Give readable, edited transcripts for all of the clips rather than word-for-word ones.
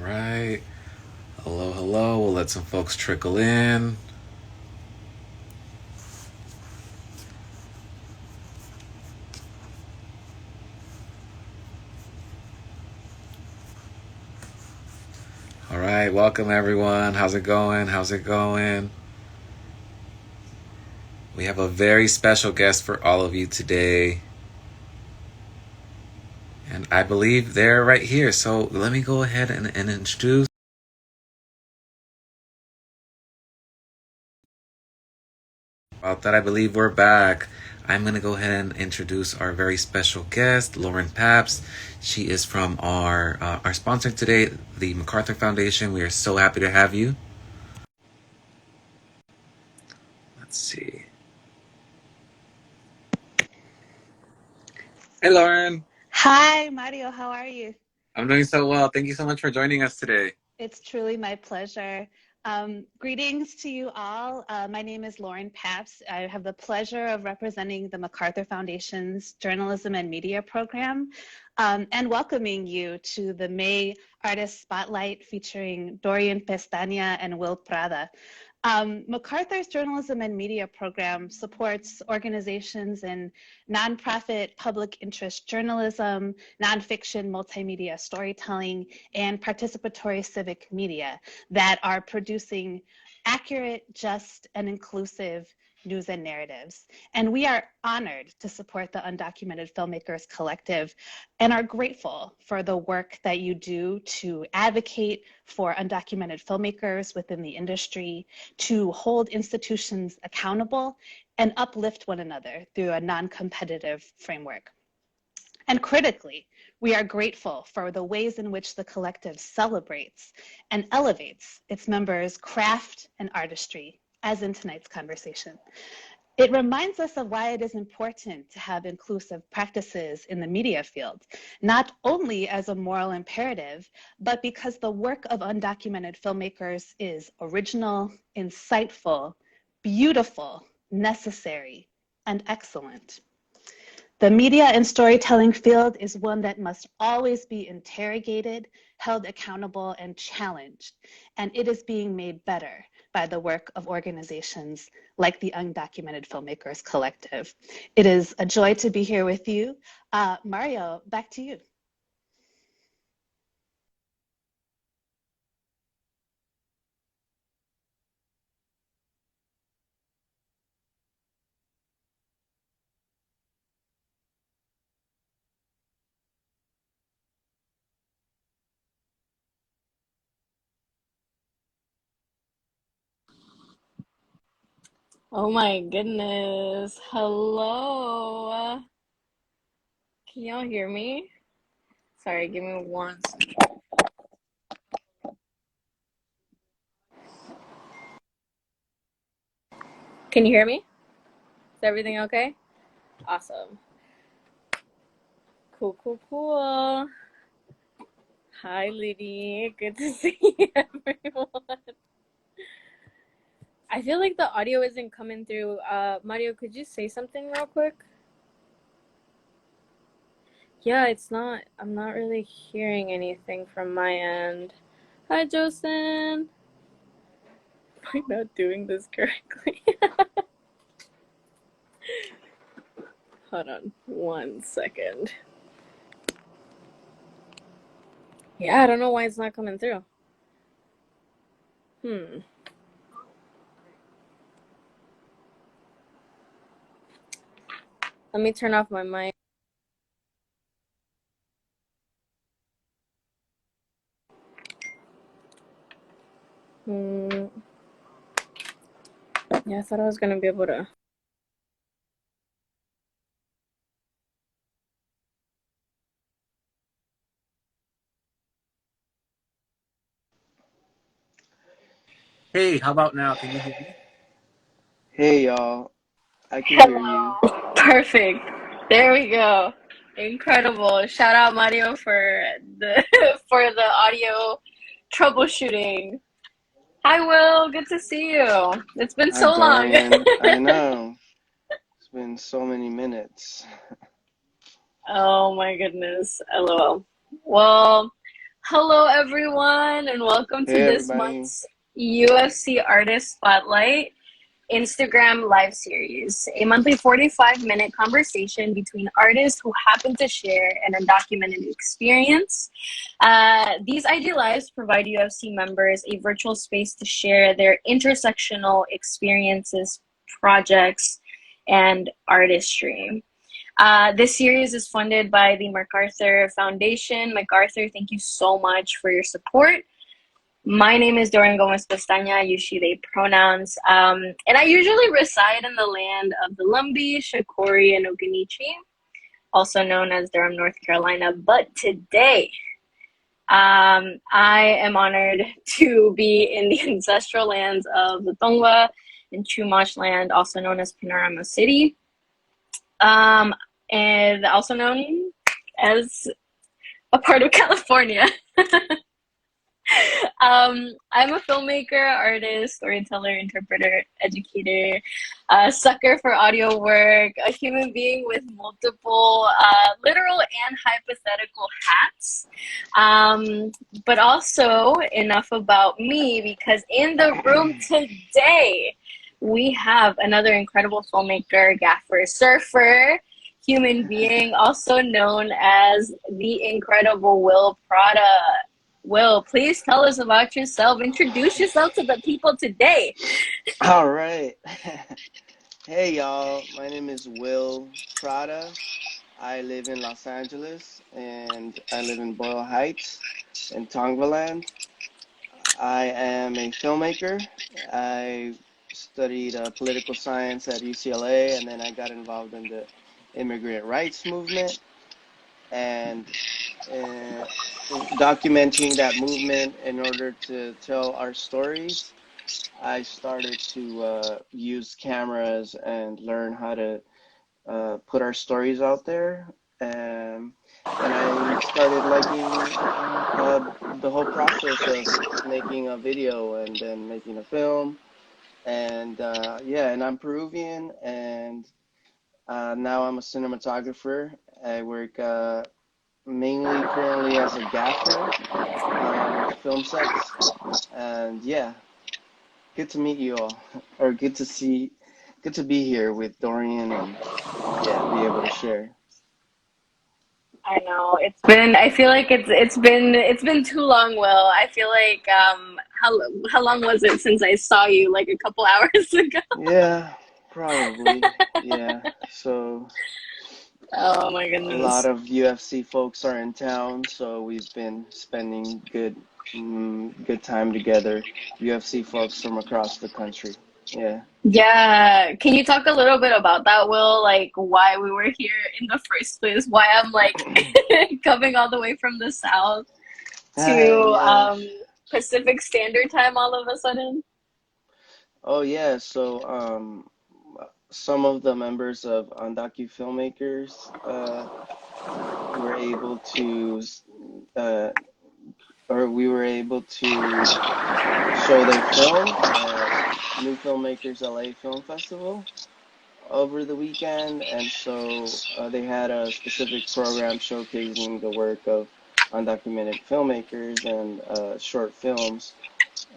right. Hello, hello. We'll let some folks trickle in. All right, welcome everyone. How's it going? How's it going? We have a very special guest for all of you today. And I believe they're right here. So let me go ahead and introduce. About that, I believe we're back. I'm going to go ahead and introduce our very special guest, Lauren Paps. She is from our sponsor today, the MacArthur Foundation. We are so happy to have you. Let's see. Hey, Lauren. Hi, Mario. How are you? I'm doing so well. Thank you so much for joining us today. It's truly my pleasure. Greetings to you all. My name is Lauren Paps. I have the pleasure of representing the MacArthur Foundation's Journalism and Media program and welcoming you to the May Artist Spotlight featuring Dorian, Pestaña, and Wil Prada. MacArthur's Journalism and Media program supports organizations in nonprofit public interest journalism, nonfiction multimedia storytelling, and participatory civic media that are producing accurate, just, and inclusive news and narratives. And we are honored to support the Undocumented Filmmakers Collective and are grateful for the work that you do to advocate for undocumented filmmakers within the industry, to hold institutions accountable, and uplift one another through a non-competitive framework. And critically, we are grateful for the ways in which the collective celebrates and elevates its members' craft and artistry, as in tonight's conversation. It reminds us of why it is important to have inclusive practices in the media field, not only as a moral imperative, but because the work of undocumented filmmakers is original, insightful, beautiful, necessary, and excellent. The media and storytelling field is one that must always be interrogated, held accountable, and challenged, and it is being made better by the work of organizations like the Undocumented Filmmakers Collective. It is a joy to be here with you. Mario, back to you. Oh my goodness. Hello. Can y'all hear me? Sorry, give me one second. Can you hear me? Is everything okay? Awesome. Cool, cool, cool. Hi, Liddy. Good to see everyone. I feel like the audio isn't coming through. Mario, could you say something real quick? Yeah, I'm not really hearing anything from my end. Hi, Josen. Am I not doing this correctly? Hold on one second. Yeah, I don't know why it's not coming through. Let me turn off my mic. Yeah, I thought I was gonna be able to. Hey, how about now? Can you hear me? Hey y'all, I can hear you. Perfect. There we go. Incredible. Shout out Mario for the for the audio troubleshooting. Hi Will, good to see you. It's been Hi so long. Dorian, I know. It's been so many minutes. Oh my goodness. LOL. Well, Hello, everyone, and welcome to Hey this everybody. month's UFC Artist Spotlight Instagram live series, a monthly 45-minute conversation between artists who happen to share an undocumented experience. These IG Lives provide UFC members a virtual space to share their intersectional experiences, projects, and artistry. This series is funded by the MacArthur Foundation. MacArthur, thank you so much for your support. My name is Dorian Gomez Pestaña, you, she, they pronouns. And I usually reside in the land of the Lumbee, Shakori, and Okinichi, also known as Durham, North Carolina. But today, I am honored to be in the ancestral lands of the Tongva and Chumash land, also known as Panorama City. And also known as a part of California. I'm a filmmaker, artist, storyteller, interpreter, educator, sucker for audio work, a human being with multiple literal and hypothetical hats. But also, enough about me, because in the room today, we have another incredible filmmaker, gaffer, surfer, human being, also known as the incredible Wil Prada. Wil, please tell us about yourself. Introduce yourself to the people today. All right. Hey y'all, my name is Wil Prada. I live in Los Angeles and I live in Boyle Heights in Tongvaland. I am a filmmaker. I studied political science at UCLA and then I got involved in the immigrant rights movement and uh, documenting that movement in order to tell our stories. I started to use cameras and learn how to put our stories out there. And I started liking the whole process of making a video and then making a film. And yeah, and I'm Peruvian, and now I'm a cinematographer. I work mainly currently as a gaffer on film sets. And yeah, good to meet you all, or good to be here with Dorian and yeah, be able to share. I know it's been. I feel like it's been too long. Will, I feel like how long was it since I saw you? Like a couple hours ago. Yeah, probably. Yeah. So Oh my a lot goodness. of UFC folks are in town, so we've been spending good time together. UFC folks from across the country. Yeah. Yeah, can you talk a little bit about that, Will? Like why we were here in the first place? Why I'm like coming all the way from the south to Yeah. Pacific Standard Time all of a sudden? Oh yeah. So some of the members of Undocu Filmmakers were able to uh, or we were able to show their film at New Filmmakers LA Film Festival over the weekend, and so they had a specific program showcasing the work of undocumented filmmakers and short films.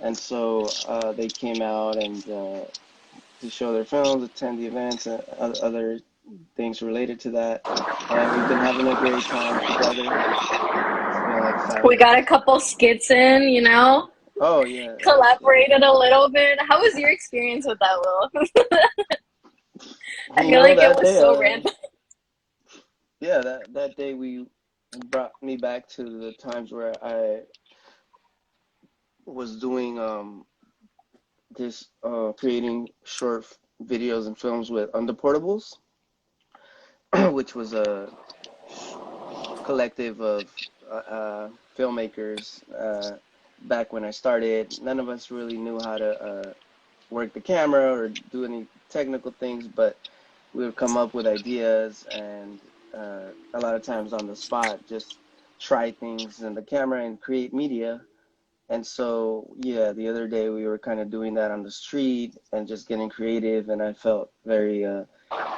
And so they came out and to show their films, attend the events, and other things related to that. And we've been having a great time together. It's been like We fun. got a couple skits in, Oh yeah, yeah. collaborated a little bit. How was your experience with that, Will? I You feel know like it that was day, so random. yeah, that day we brought me back to the times where I was doing this creating short videos and films with Underportables, which was a collective of filmmakers. Back when I started, none of us really knew how to work the camera or do any technical things, but we would come up with ideas and a lot of times on the spot, just try things in the camera and create media. And so, yeah, the other day we were kind of doing that on the street and just getting creative, and I felt very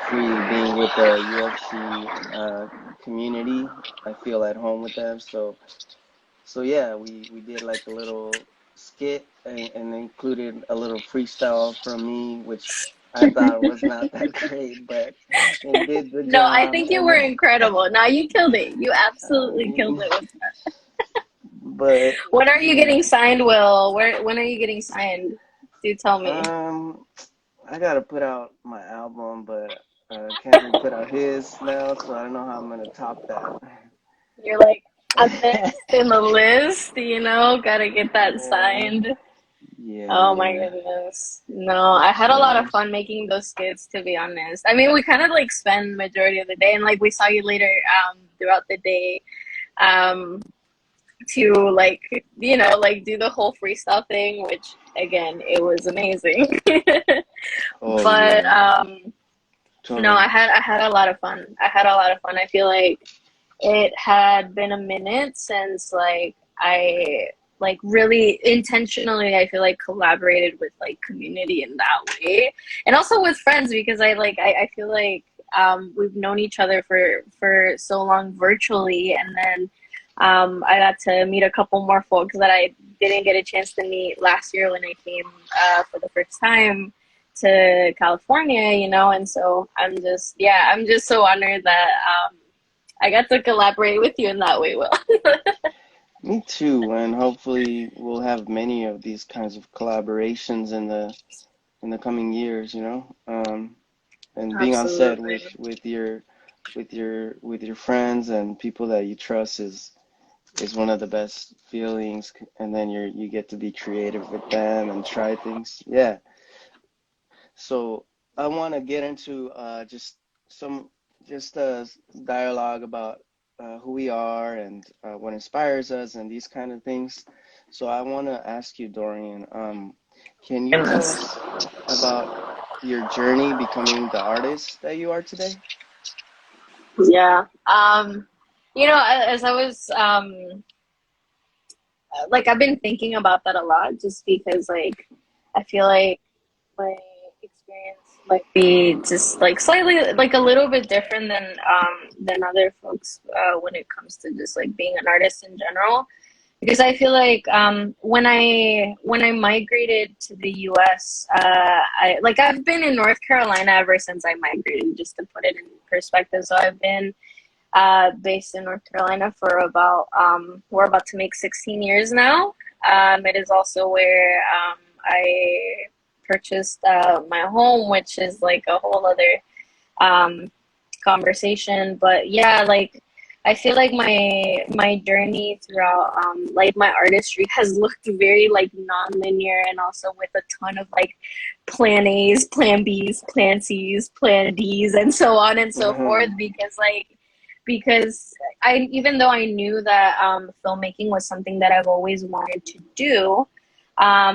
free being with the UFC community. I feel at home with them. So So yeah, we did like a little skit and included a little freestyle from me, which I thought was not that great, but it did the No, I job. think you were incredible. Now you killed it. You I absolutely killed mean, it with that. but When are you yeah, getting signed, Will? When are you getting signed? Do tell me. um, I gotta put out my album, but Kendrick put out his now, so I don't know how I'm gonna top that. You're like, I'm next in the list, gotta get that Yeah, signed. Oh my yeah. goodness. No, I had a lot of So, fun making those skits, to be honest. I mean, we kind of like spend majority of the day, and like we saw you later throughout the day um to like like do the whole freestyle thing, which again, it was amazing. oh But yeah, no, totally. I had a lot of fun. I had a lot of fun. I feel like it had been a minute since like I like really intentionally I feel like collaborated with like community in that way. And also with friends because I feel like we've known each other for so long virtually, and then I got to meet a couple more folks that I didn't get a chance to meet last year when I came for the first time to California, and so I'm just so honored that I got to collaborate with you in that way, Will. Me too, and hopefully we'll have many of these kinds of collaborations in the coming years, and being on set Absolutely. with your friends and people that you trust is one of the best feelings, and then you get to be creative with them and try things. Yeah. So I want to get into just some just dialogue about who we are and what inspires us and these kind of things. So I want to ask you, Dorian, can you tell Goodness. us about your journey becoming the artist that you are today? Yeah. As I was like I've been thinking about that a lot just because like I feel like my experience might be just like slightly like a little bit different than other folks when it comes to just like being an artist in general. Because I feel like when I migrated to the U.S., I've been in North Carolina ever since I migrated. Just to put it in perspective, so I've been based in North Carolina for about we're about to make 16 years now. It is also where I purchased my home, which is like a whole other um, conversation. But yeah, like I feel like my journey throughout like my artistry has looked very like non-linear, and also with a ton of like plan A's, plan B's, plan C's, plan D's, and so on and so forth. Because I, even though I knew that filmmaking was something that I've always wanted to do,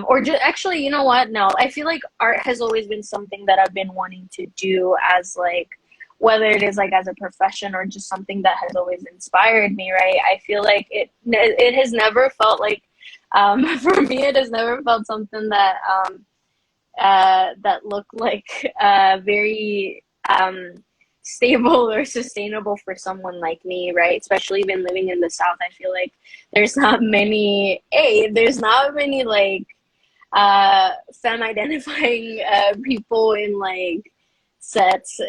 or just actually, you know what? No, I feel like art has always been something that I've been wanting to do as like whether it is like as a profession or just something that has always inspired me, right? I feel like it has never felt like for me it has never felt something that look like very stable or sustainable for someone like me, right? Especially even living in the South, I feel like there's not many like femme identifying people in like sets,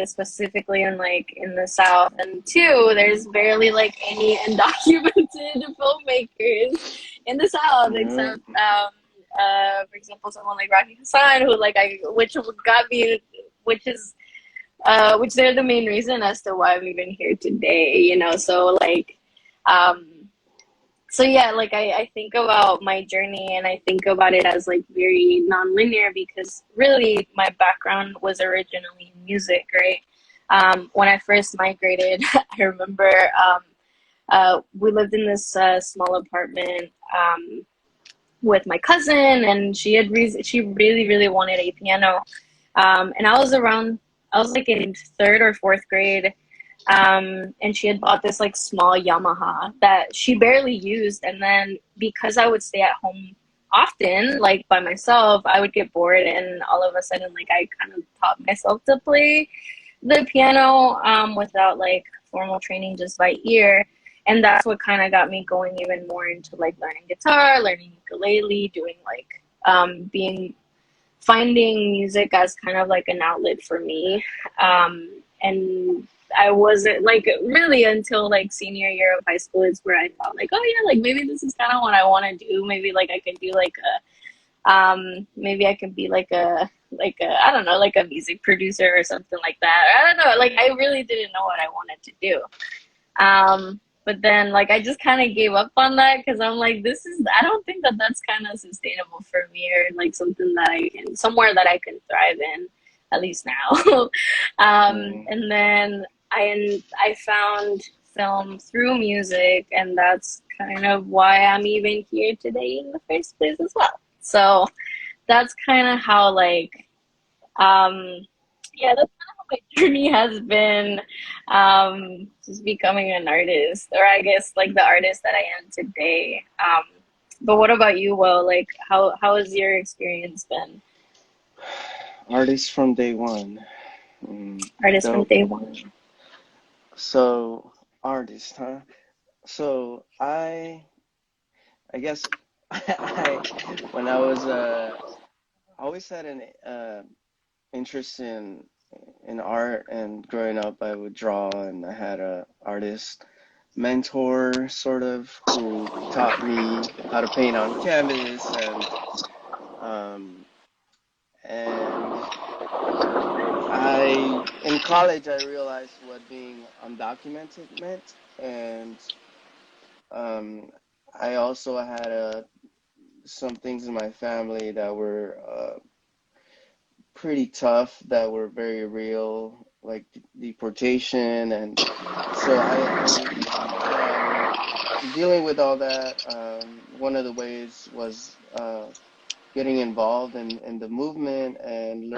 specifically in like in the South, and two, there's barely like any undocumented filmmakers in the South Hmm. except for example, someone like Rocky Hassan, who like which got me, which is which they're the main reason as to why I'm even here today, So like, um, so yeah, like I think about my journey and I think about it as like very non-linear because really my background was originally in music, right? When I first migrated, I remember we lived in this small apartment. With my cousin, and she really really wanted a piano, and I was like in third or fourth grade, and she had bought this like small Yamaha that she barely used, and then because I would stay at home often like by myself, I would get bored, and all of a sudden like I kind of taught myself to play the piano without like formal training, just by ear. And that's what kind of got me going even more into like learning guitar, learning ukulele, doing like being finding music as kind of like an outlet for me. And I wasn't like really until like senior year of high school is where I thought like, oh yeah, like maybe this is kind of what I want to do. Maybe like I could do like a maybe I could be like a I don't know, like a music producer or something like that. I don't know, like I really didn't know what I wanted to do. But then like I just kind of gave up on that because I'm like, this is I don't think that that's kind of sustainable for me or like something that I can somewhere that I can thrive in, at least now. Mm. And then I found film through music, and that's kind of why I'm even here today in the first place as well. So that's kind of how like yeah, that's kind of how my journey has been, just becoming an artist, or I guess like the artist that I am today. But what about you, Will? Like, how has your experience been? Artist from day one. Mm, Artist from dope. day one. So, artist, huh? So, I guess I when I was I always had an interest in art, and growing up I would draw, and I had a artist mentor sort of who taught me how to paint on canvas, um and I in college I realized what being undocumented meant, and um I also had some things in my family that were pretty tough, that were very real, like deportation, and so dealing with all that. One of the ways was getting involved in the movement and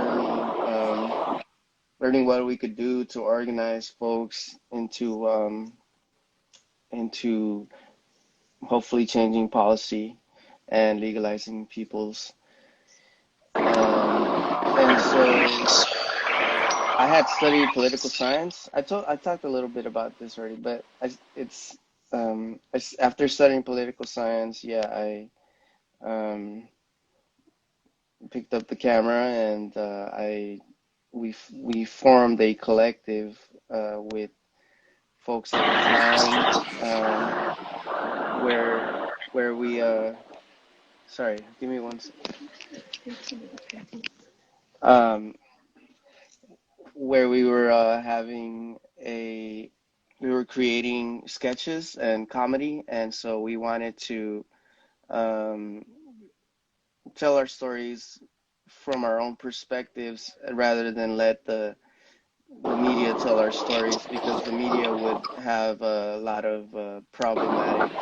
learning what we could do to organize folks into hopefully changing policy and legalizing people's. And so I had studied political science. I talked a little bit about this already, but after studying political science, yeah, I um, picked up the camera, and we formed a collective with folks at the time, where we sorry, give me one second. Um, where we were we were creating sketches and comedy, and so we wanted to um, tell our stories from our own perspectives rather than let the media tell our stories, because the media would have a lot of problematic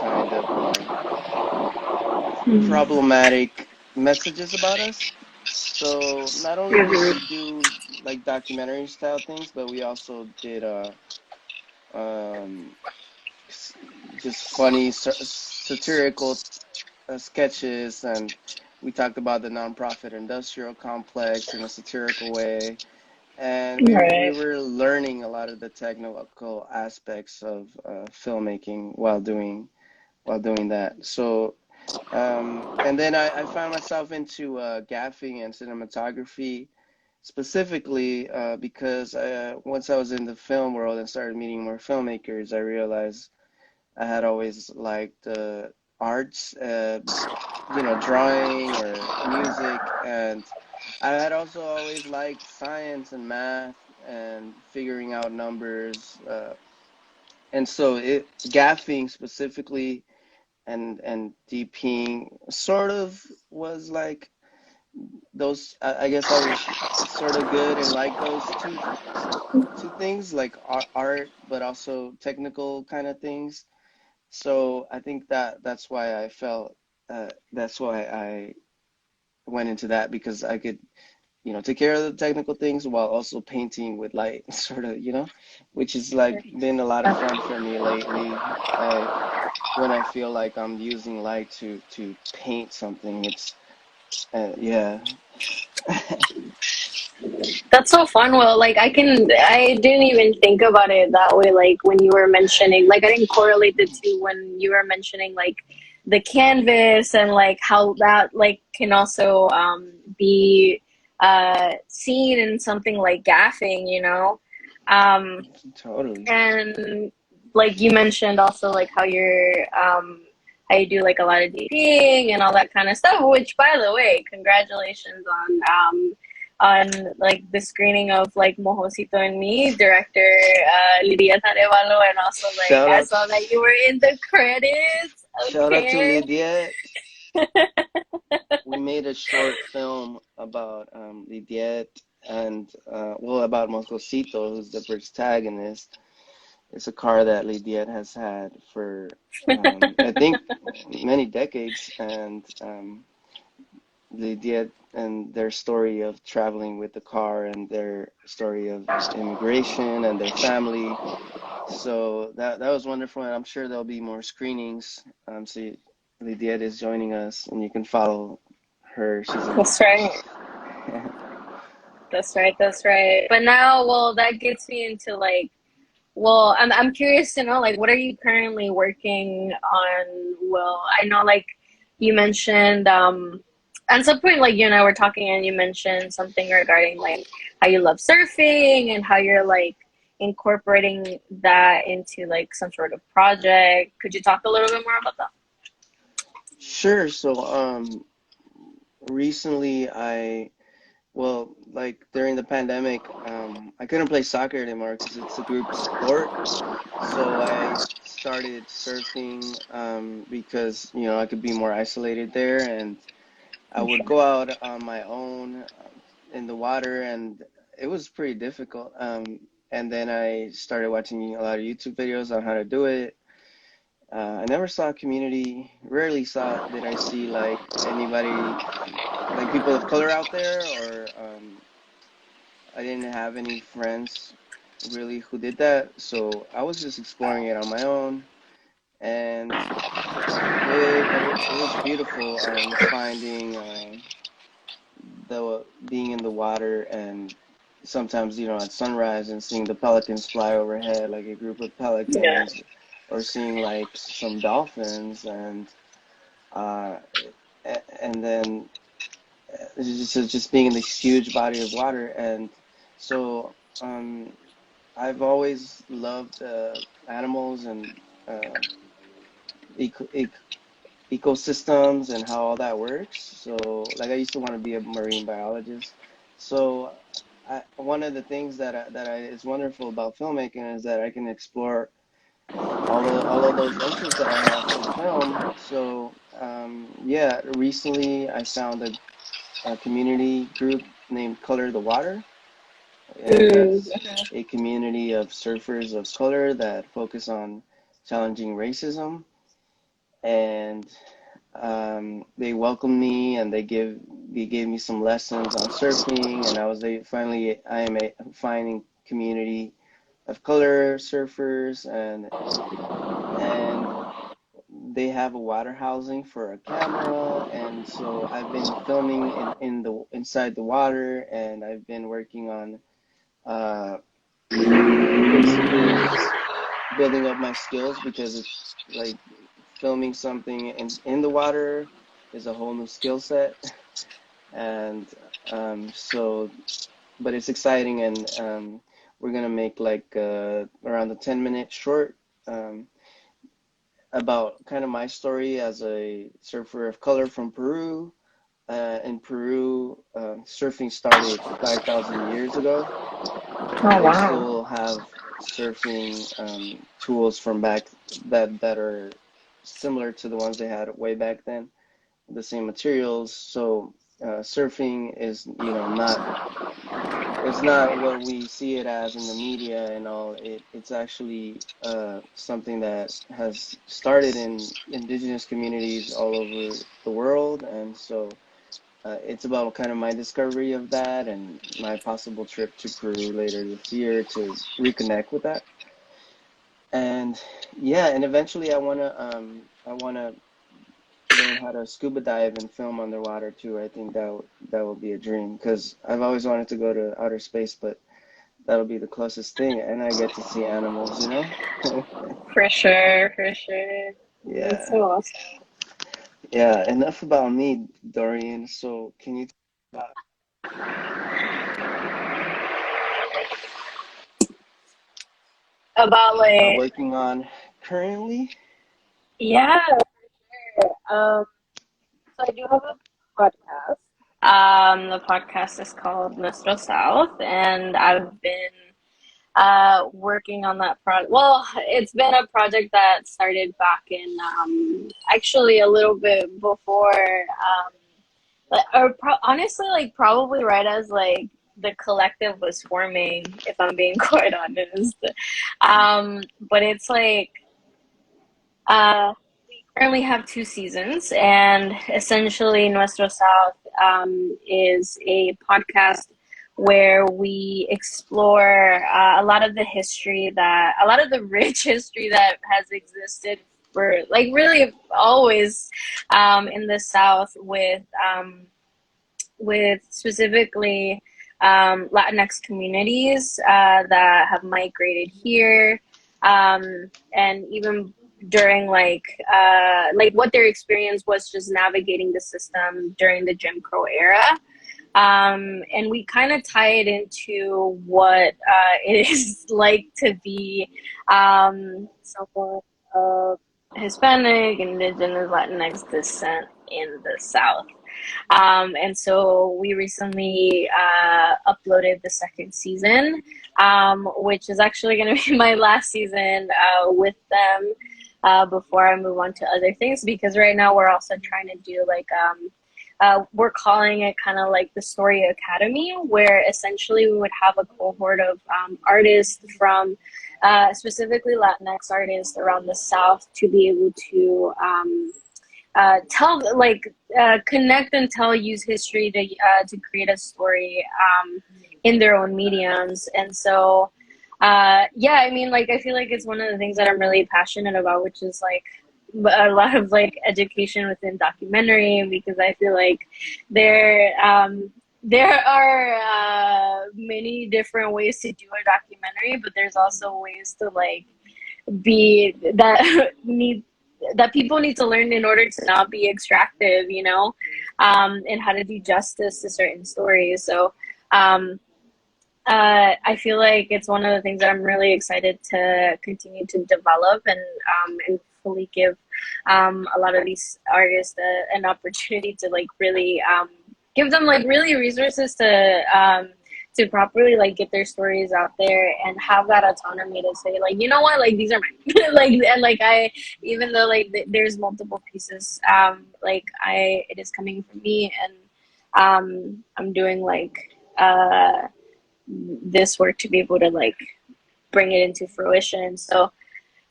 messages about us. So not only did we do like documentary style things, but we also did um, just funny satirical sketches, and we talked about the nonprofit industrial complex in a satirical way, and we Right. were learning a lot of the technical aspects of filmmaking while doing that. So and then I found myself into gaffing and cinematography, specifically because once I was in the film world and started meeting more filmmakers, I realized I had always liked arts, drawing or music, and I had also always liked science and math and figuring out numbers. And so gaffing specifically and DPing sort of was like those. I guess I was sort of good and like those two things, like art, but also technical kind of things. So I think that's why I felt that's why I went into that, because I could, take care of the technical things while also painting with light, sort of, which is like been a lot of fun for me lately. When I feel like I'm using light to paint something, it's yeah. That's so fun. Well, like I didn't even think about it that way. Like when you were mentioning, like I didn't correlate the two when you were mentioning like the canvas and like how that like can also be seen in something like gaffing, you know? Um, Totally. and like you mentioned also like how you do like a lot of dating and all that kind of stuff, which by the way, congratulations on like the screening of like Mojosito and Me, director Lydia Tarevalo, and also like Shout I out, saw that you were in the credits. shout out to Okay. Lydia. We made a short film about Lydia and well, about Moscosito, who's the protagonist. It's a car that Lydia has had for I think many decades, and Lydia and their story of traveling with the car and their story of immigration and their family. So that was wonderful, and I'm sure there'll be more screenings. So Lydia is joining us, and you can follow her. She's in. That's right. That's right. That's right. But now, well, that gets me into like, well, I'm curious to know like, what are you currently working on? Will I know like you mentioned at some point like you and I were talking and you mentioned something regarding like how you love surfing and how you're like incorporating that into like some sort of project. Could you talk a little bit more about that? Sure. So recently well, like during the pandemic, I couldn't play soccer anymore because it's a group sport. So I started surfing because I could be more isolated there, and I would go out on my own in the water, and it was pretty difficult. And then I started watching a lot of YouTube videos on how to do it. I never saw a community, rarely did I see like anybody, like people of color out there, or I didn't have any friends really who did that. So I was just exploring it on my own, and it was beautiful finding the being in the water, and sometimes at sunrise and seeing the pelicans fly overhead, like a group of Yeah. pelicans, or seeing like some dolphins, uh, and then just being in this huge body of water. And so I've always loved animals and eco ecosystems and how all that works. So, like, I used to want to be a marine biologist. So, one of the things that is wonderful about filmmaking is that I can explore all of those interests that I have through film. So, yeah, recently I found a community group named Color the Water, and Mm, that's a community of surfers of color that focus on challenging racism. And they welcomed me, and they gave me some lessons on surfing, and I am finding community of color surfers, and they have a water housing for a camera, and so I've been filming in the inside the water, and I've been working on uh, basically building up my skills, because it's like filming something in the water is a whole new skill set. And so, but it's exciting, and we're gonna make like around a 10-minute short um, about kind of my story as a surfer of color from Peru. In Peru, surfing started 5,000 years ago. oh They wow. still have surfing tools from back that are similar to the ones they had way back then, the same materials. So surfing is, not it's not what we see it as in the media and all. It's actually something that has started in indigenous communities all over the world, and so it's about kind of my discovery of that and my possible trip to Peru later this year to reconnect with that. And yeah, and eventually I wanna learn learn how to scuba dive and film underwater too. I think that would be a dream because I've always wanted to go to outer space, but that'll be the closest thing, and I get to see animals, you know? For sure, for sure. That's Yeah. so awesome. Yeah, enough about me, Dorian. So, can you talk About about like, working on currently? yeah. So I do have a podcast. The podcast is called Nuestro South, and I've been working on that project. Well, it's been a project that started back in actually a little bit before, honestly, like probably right as like the collective was forming, if I'm being quite honest. But it's like we currently have two seasons, and essentially, Nuestro South is a podcast where we explore a lot of the rich history that has existed for like really always in the South with specifically Latinx communities that have migrated here, and even during like what their experience was just navigating the system during the Jim Crow era. And we kind of tie it into what it is like to be someone of Hispanic, Indigenous, Latinx descent in the South. And so we recently uploaded the second season, which is actually going to be my last season with them before I move on to other things, because right now we're also trying to do like we're calling it kind of like the Story Academy, where essentially we would have a cohort of artists from specifically Latinx artists around the South to be able to tell, like, connect and tell, use history to create a story in their own mediums. And so, yeah, I mean, like, I feel like it's one of the things that I'm really passionate about, which is like a lot of like education within documentary, because I feel like there are many different ways to do a documentary, but there's also ways to like be that need that people need to learn in order to not be extractive, you know, and how to do justice to certain stories. So I feel like it's one of the things that I'm really excited to continue to develop and fully give a lot of these artists an opportunity to like really give them like really resources to properly like get their stories out there and have that autonomy to say like, you know what, like these are mine. Like, and like I, even though like there's multiple pieces, like it is coming from me, and I'm doing like this work to be able to like bring it into fruition. So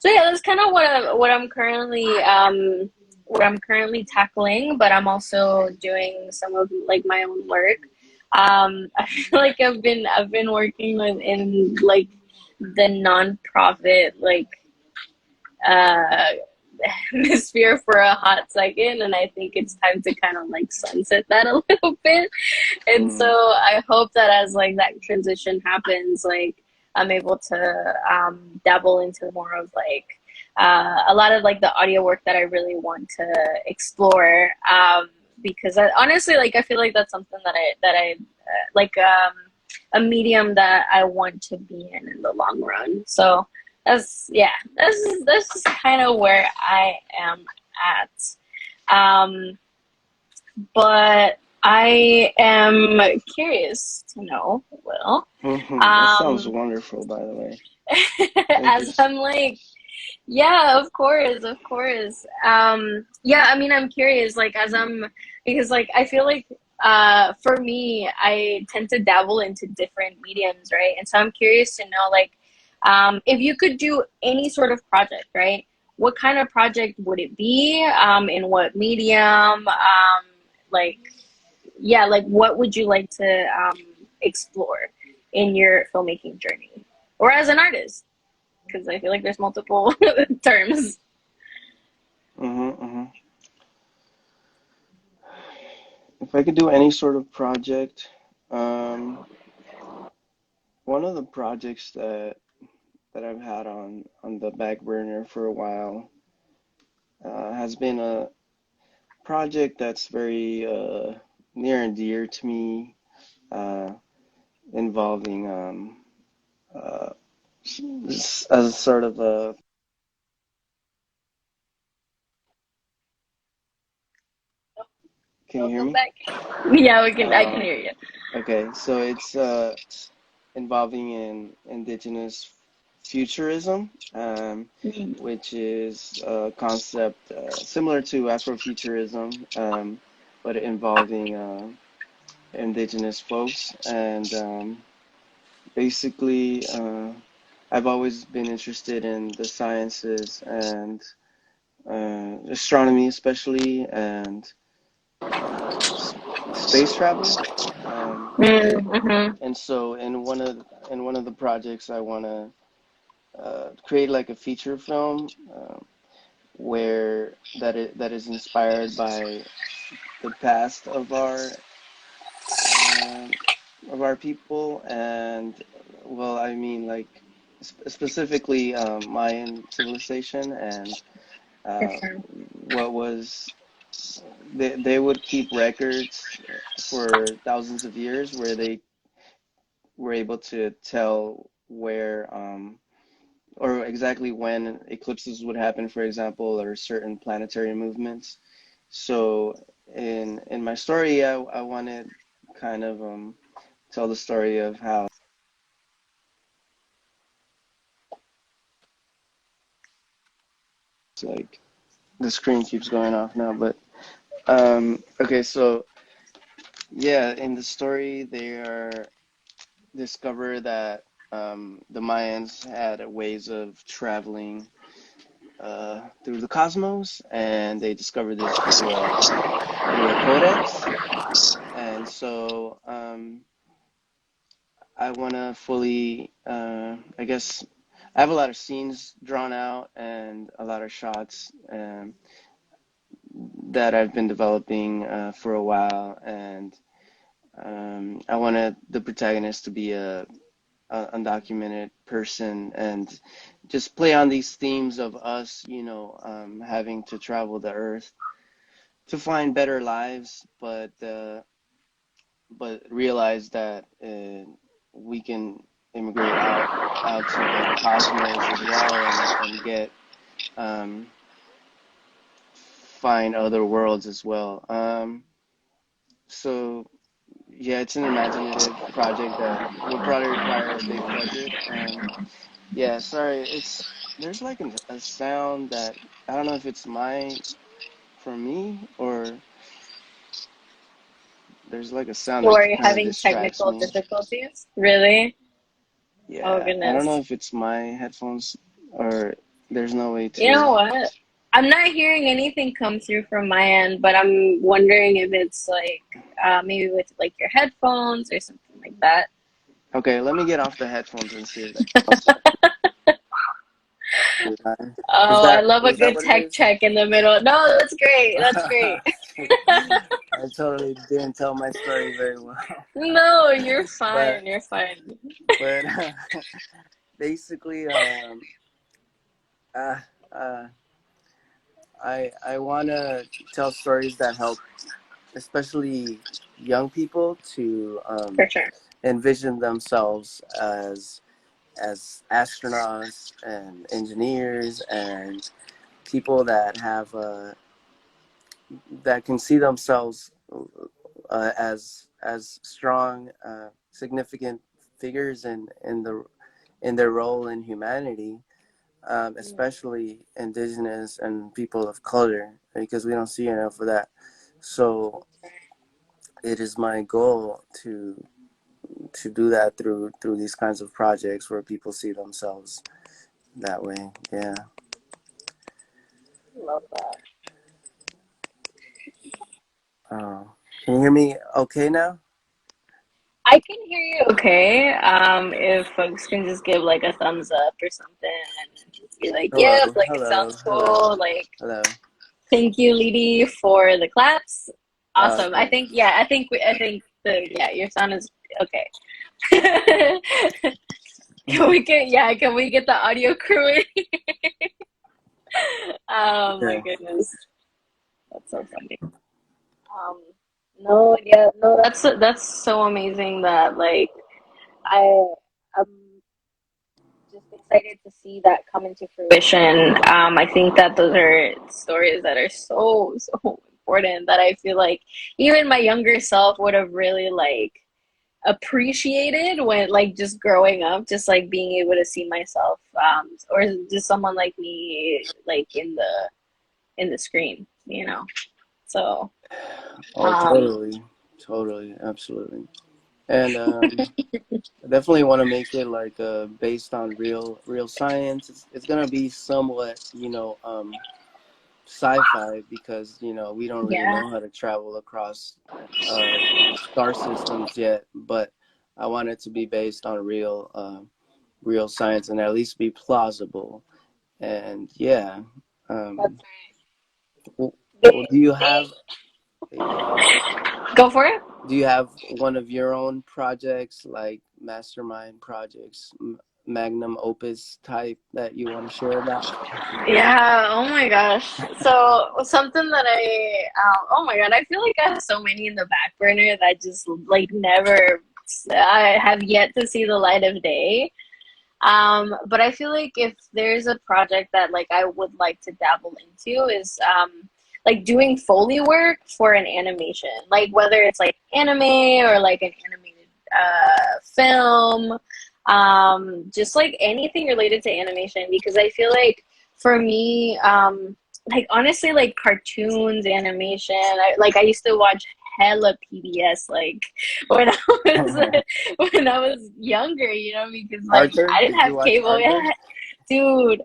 yeah, that's kind of what I'm currently tackling, but I'm also doing some of like my own work. I feel like I've been working in like the nonprofit like uh hemisphere for a hot second, and I think it's time to kind of like sunset that a little bit. And so Mm, I hope that as like that transition happens, like I'm able to dabble into more of like a lot of like the audio work that I really want to explore, because honestly, like I feel like that's something that I like a medium that I want to be in the long run. So that's just kind of where I am at. But I am curious to know, Will, that sounds um, wonderful, by the way. Thank you. as I'm like, yeah, of course, of course. Yeah, I mean, I'm curious, like, because, like, I feel like, for me, I tend to dabble into different mediums, right? And so I'm curious to know, like, if you could do any sort of project, right? What kind of project would it be? In what medium? Like, yeah, like, what would you like to explore in your filmmaking journey, or as an artist? Because I feel like there's multiple terms. Mm-hmm, mm-hmm. If I could do any sort of project, um, one of the projects that I've had on the back burner for a while has been a project that's very near and dear to me, uh, involving uh, as a sort of a. Can you hear Welcome me? back. Yeah, we can. I can Uh, hear you. okay, so it's involving in indigenous futurism, Mm. which is a concept similar to Afrofuturism, but involving indigenous folks. And basically, I've always been interested in the sciences and astronomy, especially, and space travel. Um, Mm-hmm. and so, in one of the projects, I want to create like a feature film where that is inspired by the past um, of our people, and well, I mean like specifically Mayan civilization, and For uh, sure. what was they would keep records for thousands of years where they were able to tell where or exactly when eclipses would happen, for example, or certain planetary movements. So in my story, I wanted kind of tell the story of how it's like the screen keeps going off now, but okay, so yeah, in the story they are discover that the Mayans had ways of traveling through the cosmos, and they discovered this through a codex. And so I want to fully, I guess, I have a lot of scenes drawn out and a lot of shots that I've been developing for a while, and I wanted the protagonist to be a undocumented person and just play on these themes of us, having to travel the earth to find better lives, but realize that we can immigrate out to the cosmos as well, and get um, find other worlds as well. So yeah, it's an imaginative project that will probably require a big budget. And yeah, sorry, it's there's like a sound that I don't know if it's my from me, or there's like a sound So that are you kind of having distracts technical me. difficulties? Really? Oh Yeah, I don't know goodness. if it's my headphones, or there's no way You to. know what? I'm not hearing anything come through from my end, but I'm wondering if it's like maybe with like your headphones or something like that. Okay, let me get off the headphones and see if that helps. Is Oh, I that love a is that good what it tech is? check in the middle. No, that's great. That's great. I totally didn't tell my story very well, No, you're but fine. You're fine. but basically, uh, uh, I want to tell stories that help, especially young people, to For sure. envision themselves as astronauts and engineers and people that have that can see themselves as strong, significant figures in their role in humanity, especially indigenous and people of color, because we don't see enough of that. So it is my goal to do that through these kinds of projects where people see themselves that way. Yeah. Love that. Can you hear me okay now? I can hear you okay. If folks can just give like a thumbs up or something and just be like, yep, Hello, like it hello, sounds hello, cool. Like, hello. thank you, Lady, for the claps. Awesome. I think yeah, I think your sound is okay. Can we get the audio crew in? Oh my Yeah. goodness. That's so funny. Um, no, yeah, no, that's so amazing that like I I'm just excited to see that come into fruition. I think that those are stories that are so important that I feel like even my younger self would have really like appreciated when like just growing up, just like being able to see myself, or just someone like me like in the screen, you know. So, Oh, um, totally, absolutely. And I definitely want to make it like based on real science. It's gonna be somewhat, sci-fi because we don't really yeah, know how to travel across uh, star systems yet. But I want it to be based on real science and at least be plausible. And yeah, that's um, right. w- They, do you they have a go for it. do you have one of your own projects like mastermind projects, magnum opus type that you want to share about? Yeah, oh my gosh. So something that oh my God, I feel like I have so many in the back burner that just like never, I have yet to see the light of day. But I feel like if there's a project that like I would like to dabble into is like doing Foley work for an animation, like whether it's like anime or like an animated film, just like anything related to animation because I feel like for me, like honestly, like cartoons, animation, I used to watch hella PBS like when I was when I was younger, you know, because like Arthur, I didn't did you have watch cable. Arthur? Yeah, dude,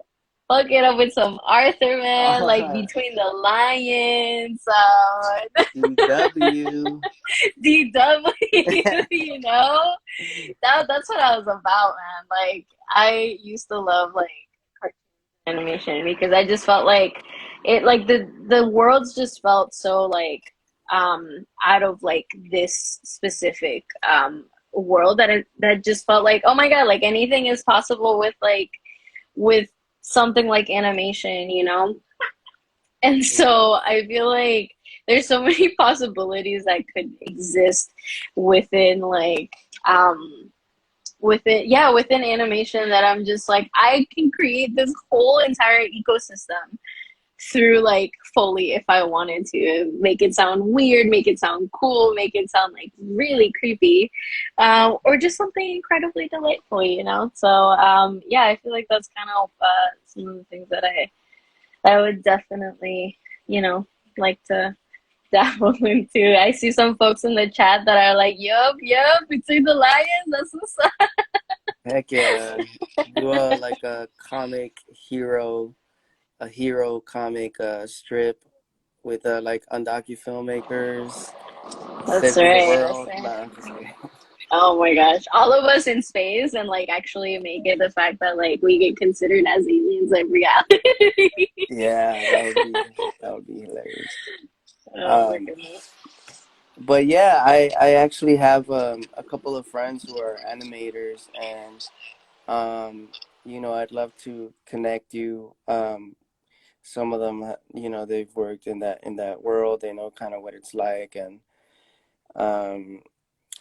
fuck it up with some Arthur, man. Like uh, between the lions, DW. DW, you know, that's what I was about, man. Like I used to love like cartoon animation because I just felt like it, like the worlds just felt so like out of like this specific world that just felt like oh my god, like anything is possible with something like animation, you know. And Yeah. so I feel like there's so many possibilities that could exist within like within animation that I'm just like I can create this whole entire ecosystem through like Foley if I wanted to make it sound weird, make it sound cool, make it sound like really creepy, or just something incredibly delightful, you know. So yeah, I feel like that's kind of some of the things that I would definitely, you know, like to dabble into. I see some folks in the chat that are like, yup, between the lions, that's what's up. Heck yeah. Do a comic hero, a hero comic strip with like undocu filmmakers That's saving the right. That's world. right. Nah, I'm just kidding. Oh my gosh. All of us in space and like actually make it the fact that like we get considered as aliens in reality. Yeah, that would be hilarious. Oh my Um, goodness. but yeah, I actually have a couple of friends who are animators, and um, I'd love to connect you. Some of them, they've worked in that world. They know kind of what it's like, um,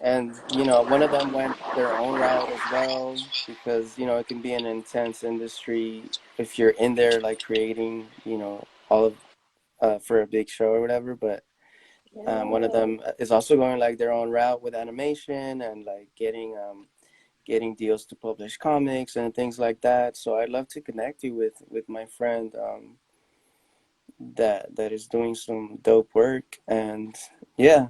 one of them went their own route as well because it can be an intense industry if you're in there like creating, all of for a big show or whatever. But one of Yeah. them is also going like their own route with animation and like getting deals to publish comics and things like that. So I'd love to connect you with my friend that is doing some dope work. And yeah.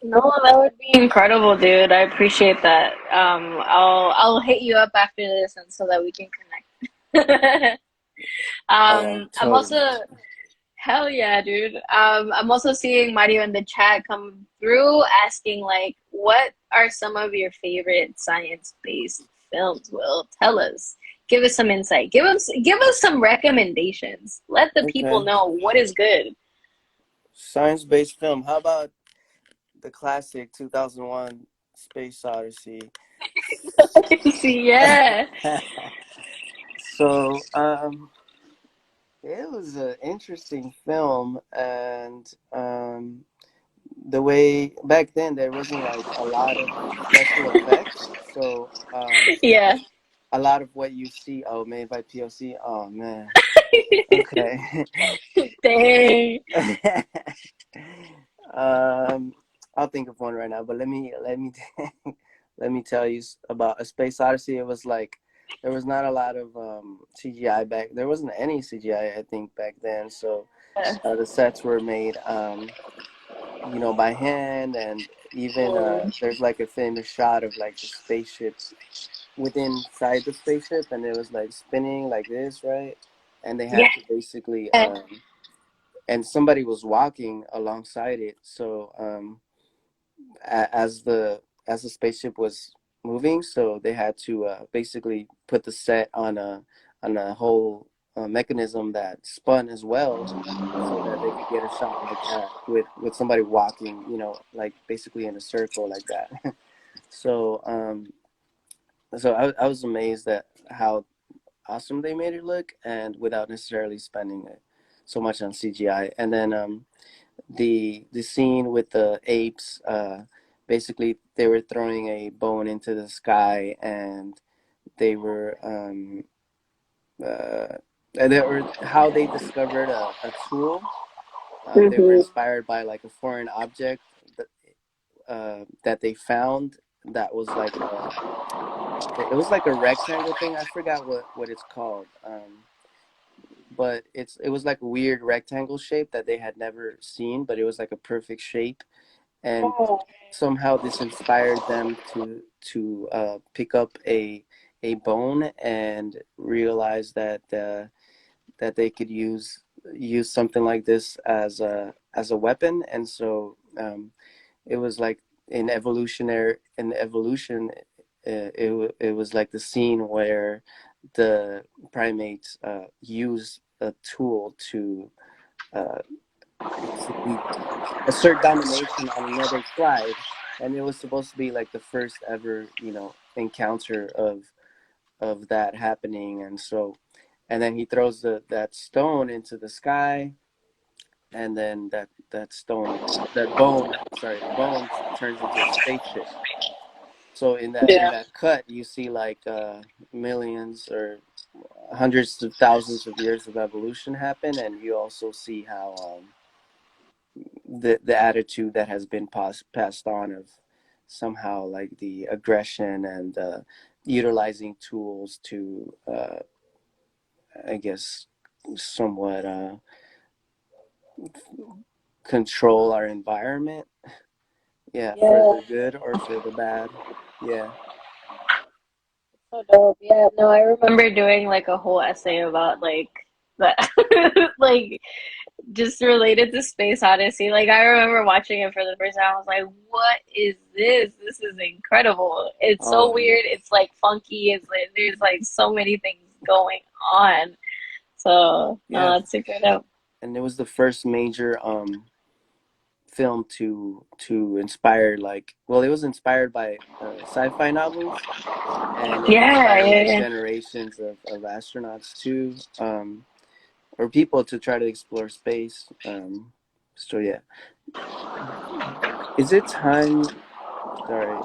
No, that would be incredible, dude. I appreciate that. I'll hit you up after this and so that we can connect. Oh yeah, I'm totally. also hell yeah, dude. I'm also seeing Mario in the chat come through asking like, what are some of your favorite science-based films? Will tell us. Give us some insight. Give us some recommendations. Let the people Okay. know what is good. Science-based film. How about the classic 2001 Space Odyssey? See, yeah. So, it was an interesting film, and the way back then there wasn't like a lot of special effects, so Yeah. a lot of what you see, oh, made by POC. Oh man, okay. Dang. um, I'll think of one right now, but let me let me tell you about A Space Odyssey. It was like there was not a lot of CGI back. There wasn't any CGI, I think, back then. So the sets were made, by hand, and even there's like a famous shot of like the spaceship within inside the spaceship, and it was like spinning like this, right? And they had Yeah. to basically, and somebody was walking alongside it. So as the spaceship was moving, so they had to basically put the set on a whole mechanism that spun as well, so that they could get a shot like that with somebody walking, like basically in a circle like that. So I was amazed at how awesome they made it look, and without necessarily spending so much on CGI. And then the scene with the apes, basically they were throwing a bone into the sky, and they were uh, how they discovered a tool. They were Mm-hmm. inspired by like a foreign object that they found, that was like it was like a rectangle thing. I forgot what it's called. But it was like a weird rectangle shape that they had never seen, but it was like a perfect shape, and somehow this inspired them to pick up a bone and realize that they could use something like this as a weapon. And so it was like in evolution, it was like the scene where the primates use a tool to uh, basically assert domination on another tribe, and it was supposed to be like the first ever encounter of that happening. And so, and then he throws that stone into the sky, and then that bone, sorry, the bone turns into a spaceship. So in Yeah. that cut, you see like millions or hundreds of thousands of years of evolution happen, and you also see how the attitude that has been passed on of somehow like the aggression and utilizing tools to I guess somewhat control our environment. Yeah, for Yeah. the good or for the bad. Yeah. So dope. Yeah. No, I remember doing like a whole essay about like that, like just related to Space Odyssey. Like I remember watching it for the first time. I was like, "What is this? This is incredible! It's so Oh yeah. weird. It's like funky. It's like there's like so many things going on." So, Yeah. it's super dope. And it was the first major film to inspire, like, well, it was inspired by sci-fi novels, and it Yeah, inspired yeah, like yeah. generations of astronauts too, or people to try to explore space. So yeah, is it time? Sorry,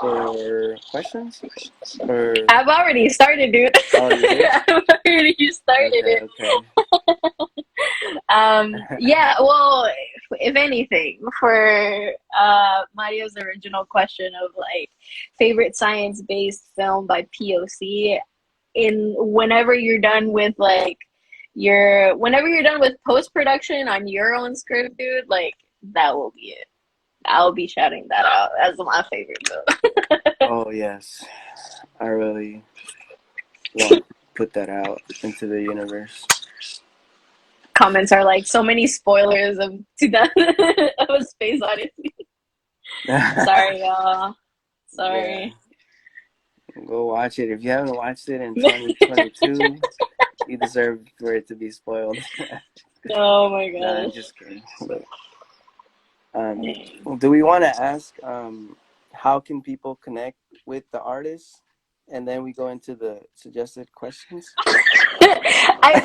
for questions or I've already started, dude. oh, you did? I've already started Okay, it. okay. Yeah, well, if anything, for Mario's original question of like favorite science-based film by POC, in whenever you're done with like whenever you're done with post-production on your own script, dude, like that will be it. I'll be shouting that out as my favorite film. Oh yes, I really want to put that out into the universe. Comments are like so many spoilers of 2000 of a Space Odyssey. Sorry, y'all. Yeah, Sorry. go watch it. If you haven't watched it in 2022, you deserve for it to be spoiled. Oh my Nah, I'm gosh. just kidding. But, do we want to ask how can people connect with the artists, and then we go into the suggested questions?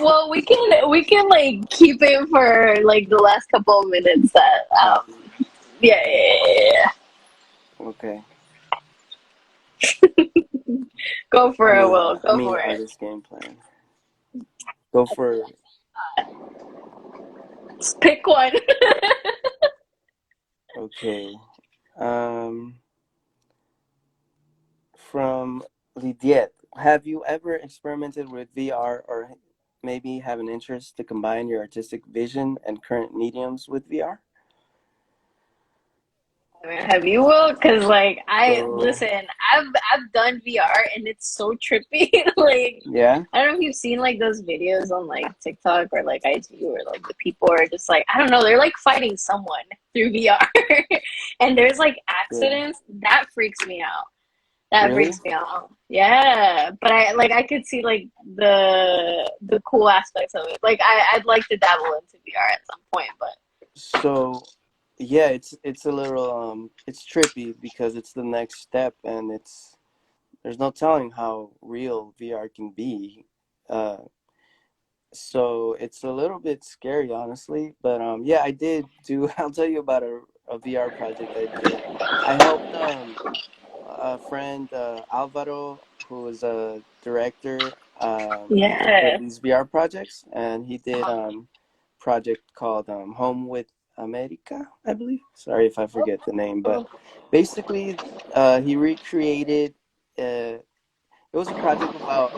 Well, we can like keep it for like the last couple of minutes. That Uh, yeah, yeah. okay. Go for it, Will. I Go mean, for it. artist game plan. Go for Just pick one. okay. Um, from Lidiet, have you ever experimented with VR or maybe have an interest to combine your artistic vision and current mediums with VR? Have you, Will? Because like I So, listen, I've done VR and it's so trippy. Like yeah, I don't know if you've seen like those videos on like TikTok or like IG where like the people are just like I don't know, they're like fighting someone through VR, and there's like good. accidents that freaks me out. That Really? freaks me out. Yeah, but I could see like the cool aspects of it. Like I'd like to dabble into VR at some point, but So, yeah, it's a little it's trippy because it's the next step, and it's there's no telling how real VR can be. Uh, so it's a little bit scary, honestly. But yeah, I did do. I'll tell you about a VR project I did. I helped a friend Alvaro, who is a director for yeah. these VR projects, and he did project called Home with America, I believe. Sorry if I forget the name, but basically, he recreated. It was a project about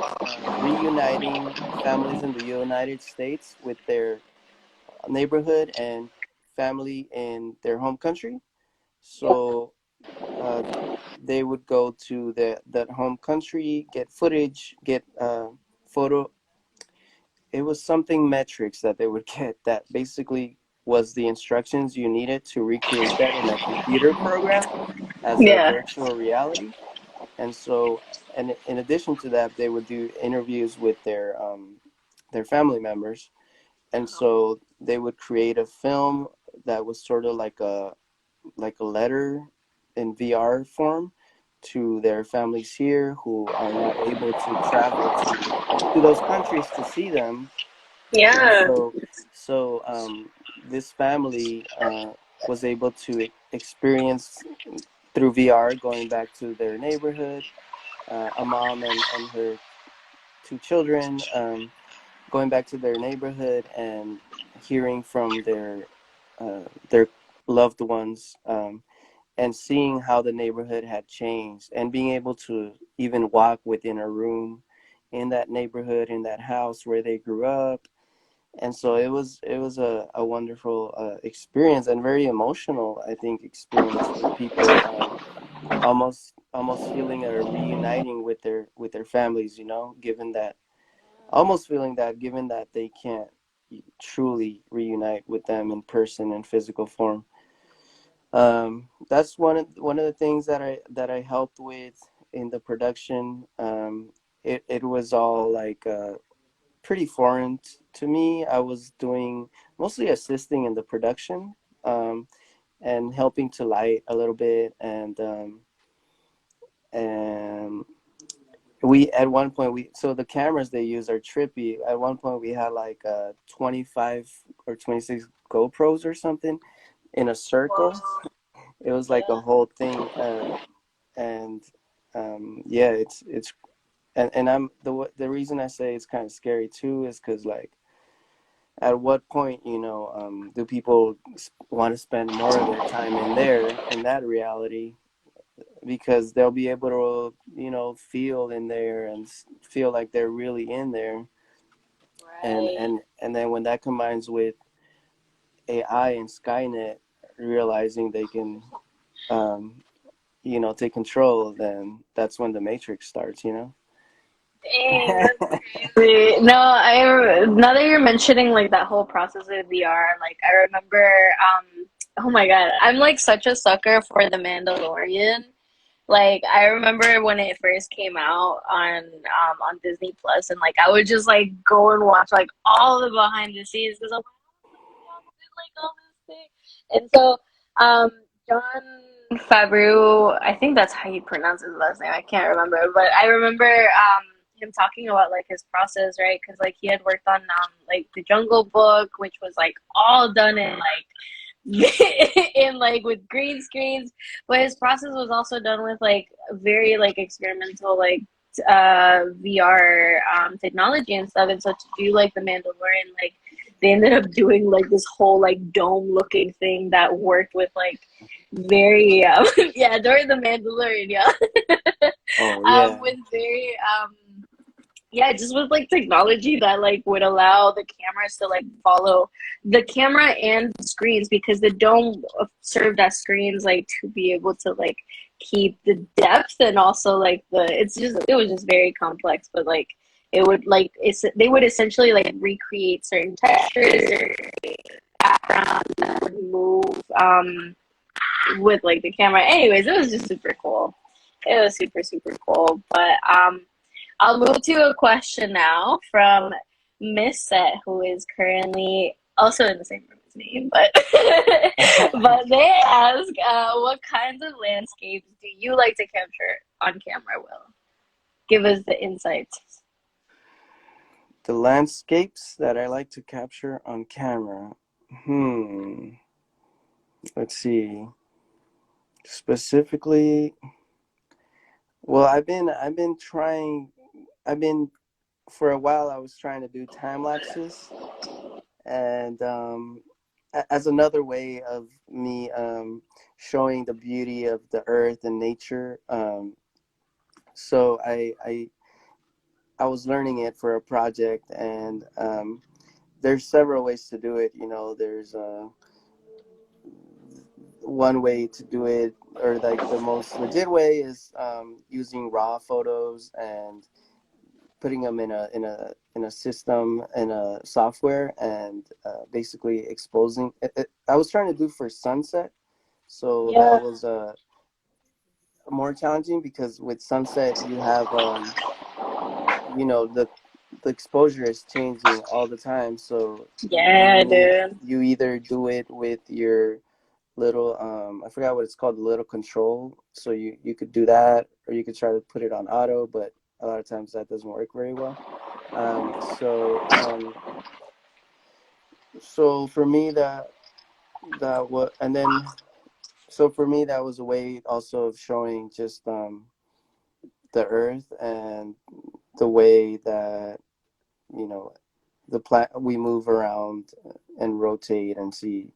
reuniting families in the United States with their neighborhood and family in their home country. So uh, they would go to that home country, get footage, get photo. It was something metrics that they would get that basically was the instructions you needed to recreate that in a computer program as a Yeah. virtual reality. And so, and in addition to that, they would do interviews with their family members, and so they would create a film that was sort of like a letter in VR form to their families here who are not able to travel to those countries to see them. And Yeah. so this family was able to experience through VR going back to their neighborhood, a mom and her two children going back to their neighborhood and hearing from their loved ones, and seeing how the neighborhood had changed and being able to even walk within a room in that neighborhood, in that house where they grew up. And so it was a wonderful experience and very emotional, I think, experience for people, almost feeling a reuniting with their families, given that almost feeling that given that they can't truly reunite with them in person in physical form. That's one of the things that I helped with in the production. It was all like pretty foreign to me. I was doing mostly assisting in the production, and helping to light a little bit, and we at one point we so the cameras they use are trippy. At one point we had like 25 or 26 GoPros or something in a circle. It was like a whole thing, and yeah, it's and I'm the reason I say it's kind of scary too is because like at what point do people want to spend more of their time in there in that reality, because they'll be able to feel in there and feel like they're really in there, and Right. and and then when that combines with AI and Skynet realizing they can um, take control, then that's when the Matrix starts. Dang, that's crazy. No, I now that you're mentioning like that whole process of VR, like I remember, oh my God, I'm like such a sucker for The Mandalorian. Like I remember when it first came out on Disney Plus, and like I would just like go and watch like all the behind the scenes because I'm like, all this thing. And so, John Favreau, I think that's how you pronounce his last name. I can't remember, but I remember him talking about like his process, right? Because like he had worked on like the Jungle Book, which was like all done in like in like with green screens, but his process was also done with like very like experimental like VR technology and stuff. And so to do like the Mandalorian, like they ended up doing like this whole like dome looking thing that worked with like very yeah, during the Mandalorian, yeah. Oh yeah. With very yeah, just with like technology that like would allow the cameras to like follow the camera and the screens, because the dome served as screens like to be able to like keep the depth, and also like it was just very complex, but like it would like they would essentially like recreate certain textures or background that would move with like the camera. Anyways, it was just super cool. It was super super cool. But I'll move to a question now from Miss Set, who is currently also in the same room as me, but but they ask, what kinds of landscapes do you like to capture on camera, Will? Give us the insights. The landscapes that I like to capture on camera. Let's see. Specifically, well, I've been for a while I was trying to do time lapses, and as another way of me showing the beauty of the earth and nature. So I was learning it for a project, and there's several ways to do it. You know, there's one way to do it, or like the most legit way, is using raw photos and putting them in a system, in a software, and basically exposing it. I was trying to do for sunset, so Yeah. that was more challenging, because with sunset you have you know, the exposure is changing all the time, so Yeah, dude. you either do it with your little I forgot what it's called, the little control, so you could do that, or you could try to put it on auto, but a lot of times that doesn't work very well. So for me that was, and then so for me that was a way also of showing just the earth, and the way that, you know, we move around and rotate and see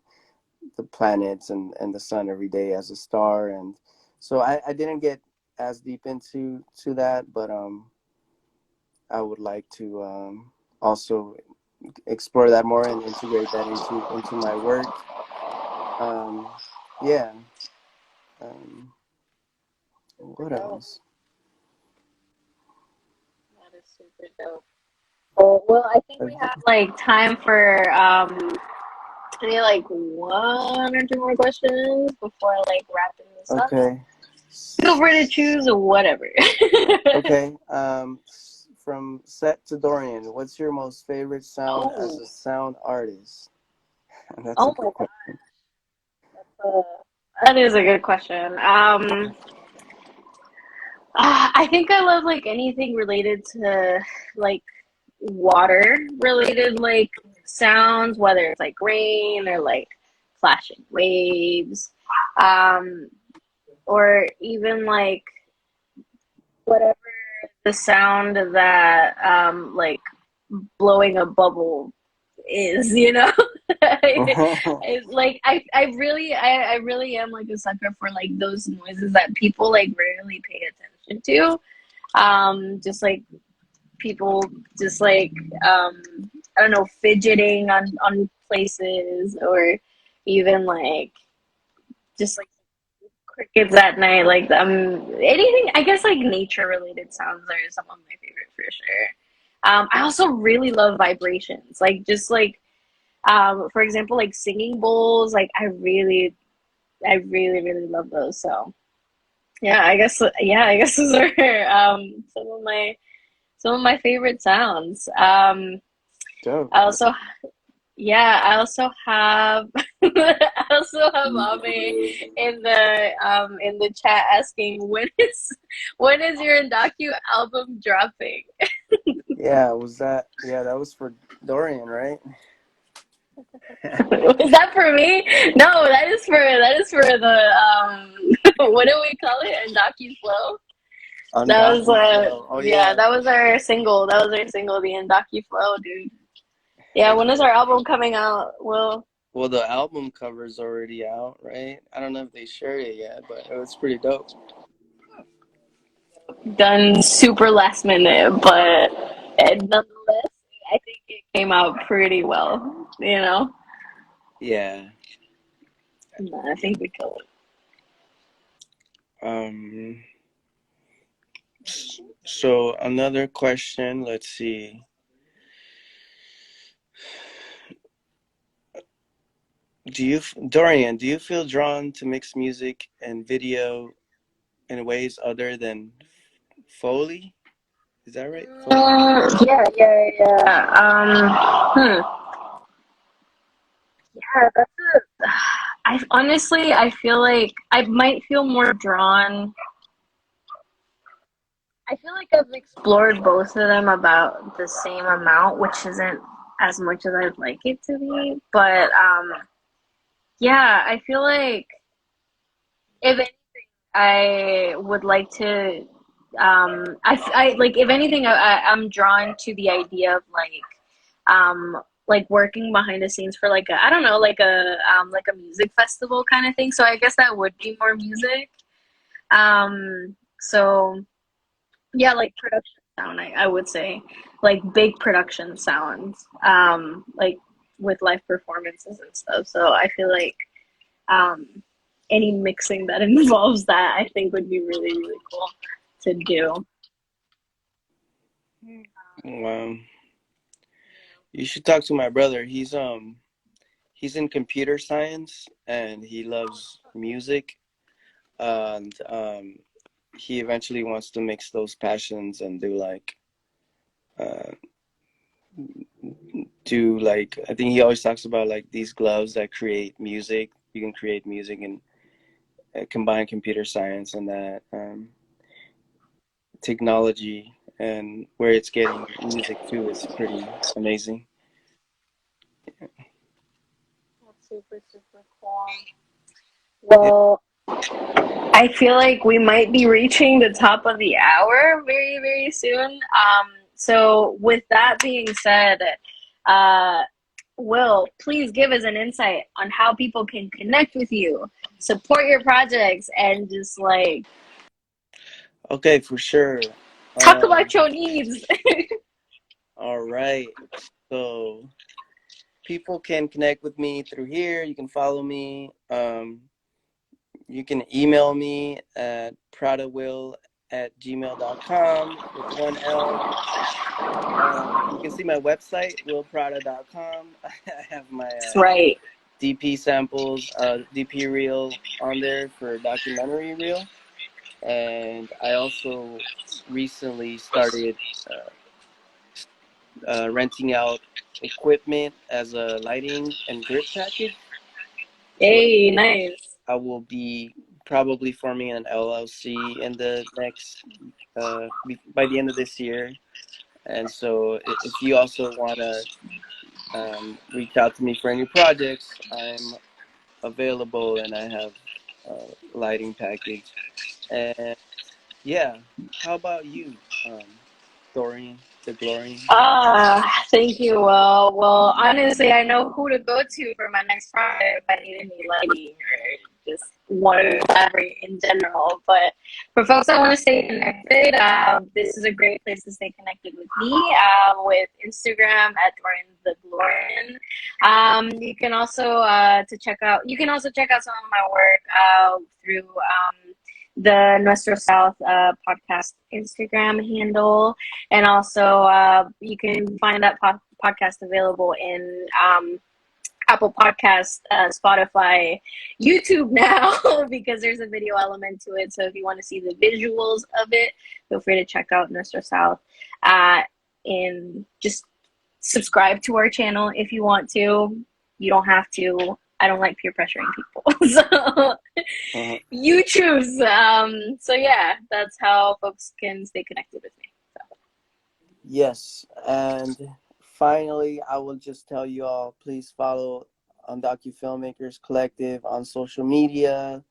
the planets and the sun every day as a star. And so I didn't get as deep into that, but I would like to also explore that more and integrate that into my work. Yeah. Um, Super what dope. else? That is super dope. Oh, well, I think we have like time for maybe like one or two more questions before like wrapping this up. Okay. Feel free to choose whatever. Okay. From Set to Dorian, what's your most favorite sound as Oh, a sound artist? That's a oh my good God. question. That is a good question. I think I love like anything related to like water related like sounds, whether it's like rain or like flashing waves, um, or even like whatever the sound that like blowing a bubble is, you know. It's like I really am like a sucker for like those noises that people like rarely pay attention to, just like people just like um I don't know, fidgeting on places, or even like just like crickets at night, like anything, I guess, like nature related sounds are some of my favorite for sure. I also really love vibrations, like just like for example, like singing bowls, like I really really love those. So I guess those are some of my favorite sounds. Dope. I also Yeah, I also have I also have Ame in the chat asking when is your Indaku album dropping? Yeah, was that? Yeah, that was for Dorian, right? Was that for me? No, that is for the what do we call it? Indaku Flow. That was Undocumented Flow. Oh yeah, yeah. that was our single. That was our single, the Indaku Flow, dude. Yeah, when is our album coming out? Will Well, the album cover's already out, right? I don't know if they shared it yet, but it was pretty dope. done super last minute, but nonetheless, I think it came out pretty well. You know, Yeah. I think we killed Um. So another question. Let's see. Dorian, do you feel drawn to mix music and video in ways other than Foley? Is that right? it. Foley? Yeah. Yeah, that's a. I honestly, I feel like I might feel more drawn. I feel like I've explored both of them about the same amount, which isn't as much as I'd like it to be. But yeah, I feel like if anything, I would like to. I like if anything, I'm drawn to the idea of like working behind the scenes for like a I don't know like a music festival kind of thing. So I guess that would be more music. So yeah, like production sound, I would say like big production sounds, like with live performances and stuff. So I feel like um, any mixing that involves that, I think would be really, really cool to do. Wow. You should talk to my brother. He's in computer science and he loves music, and he eventually wants to mix those passions and uh do like I think he always talks about like these gloves that create music. You can create music and combine computer science and that technology, and where it's getting music too is pretty amazing. That's super, super cool. Yeah. Well, I feel like we might be reaching the top of the hour very, very soon. So with that being said, uh, Will, please give us an insight on how people can connect with you, support your projects, and just like Okay, for sure. talk Um, about your needs. all right. So people can connect with me through here. You can follow me. You can email me at pradawil@gmail.com with one L. You can see my website, wilprada.com. I have my That's right. DP samples, DP reel on there for documentary reel. And I also recently started renting out equipment as a lighting and grip package. So Hey, nice. I will be probably forming an LLC in the next by the end of this year. And so if you also want to reach out to me for any projects, I'm available and I have a lighting package. And yeah, how about you, Dorian, the Glorian? Thank you. Well, honestly, I know who to go to for my next project if I need any lighting or just want to collaborate in general. But for folks that want to stay connected, this is a great place to stay connected with me. With Instagram at Dorian the Glorian. You can also check out some of my work through the Nuestro South podcast Instagram handle. And also, you can find that podcast available in Apple Podcast, Spotify, YouTube now, because there's a video element to it. So if you want to see the visuals of it, feel free to check out Nuestro South. And just subscribe to our channel if you want to. You don't have to. I don't like peer pressuring people. So you choose. So yeah, that's how folks can stay connected with me. So. Yes, and finally, I will just tell you all, please follow Undocu Filmmakers Collective on social media.